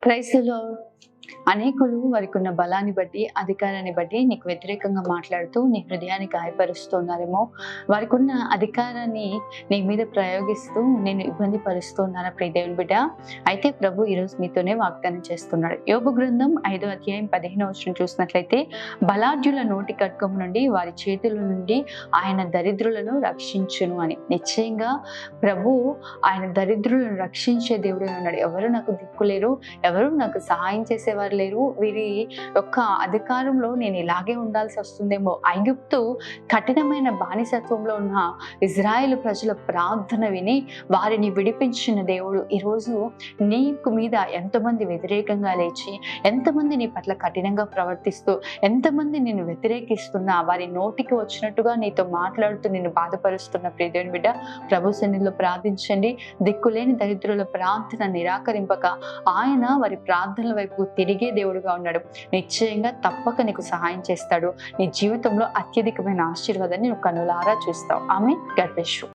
Praise the lord. అనేకులు వారికి ఉన్న బలాన్ని బట్టి, అధికారాన్ని బట్టి నీకు వ్యతిరేకంగా మాట్లాడుతూ నీ హృదయాన్ని గాయపరుస్తున్నారేమో. వారికి ఉన్న అధికారాన్ని నీ మీద ప్రయోగిస్తూ నేను ఇబ్బంది పరుస్తున్నారా ప్రియ దేవుని బిడ్డ? అయితే ప్రభు ఈరోజు మీతోనే వాగ్దానం చేస్తున్నాడు. యోబు గ్రంథం 5వ అధ్యాయం 15వ వచనం చూసినట్లయితే, బలాఢ్యుల నోటి ఖడ్గం నుండి వారి చేతుల నుండి ఆయన దరిద్రులను రక్షించును అని. నిశ్చయంగా ప్రభు ఆయన దరిద్రులను రక్షించే దేవుడే ఉన్నాడు. ఎవరు నాకు దిక్కులేరు, ఎవరు నాకు సహాయం చేసేవారు లేరు, వీరి యొక్క అధికారంలో నేను ఇలాగే ఉండాల్సి వస్తుందేమో. ఐగుప్తు కఠినమైన బానిసత్వంలో ఉన్న ఇజ్రాయేలు ప్రజల ప్రార్థన విని వారిని విడిపించిన దేవుడు ఈరోజు నీకు మీద ఎంతమంది వ్యతిరేకంగా లేచి, ఎంతమంది నీ పట్ల కఠినంగా ప్రవర్తిస్తూ, ఎంతమంది నిన్ను వ్యతిరేకిస్తున్నా, వారి నోటికి వచ్చినట్టుగా నీతో మాట్లాడుతూ నిన్ను బాధపరుస్తున్న ప్రియ దేవుని బిడ్డ, ప్రభు సన్నిధిలో ప్రార్థించండి. దిక్కులేని దరిద్రుల ప్రార్థన నిరాకరింపక ఆయన వారి ప్రార్థనల వైపు తిరిగే దేవుడుగా ఉన్నాడు. నిశ్చయంగా తప్పక నీకు సహాయం చేస్తాడు. నీ జీవితంలో అత్యధికమైన ఆశీర్వాదాన్ని నువ్వు కనులారా చూస్తావు. ఆమె. God bless you.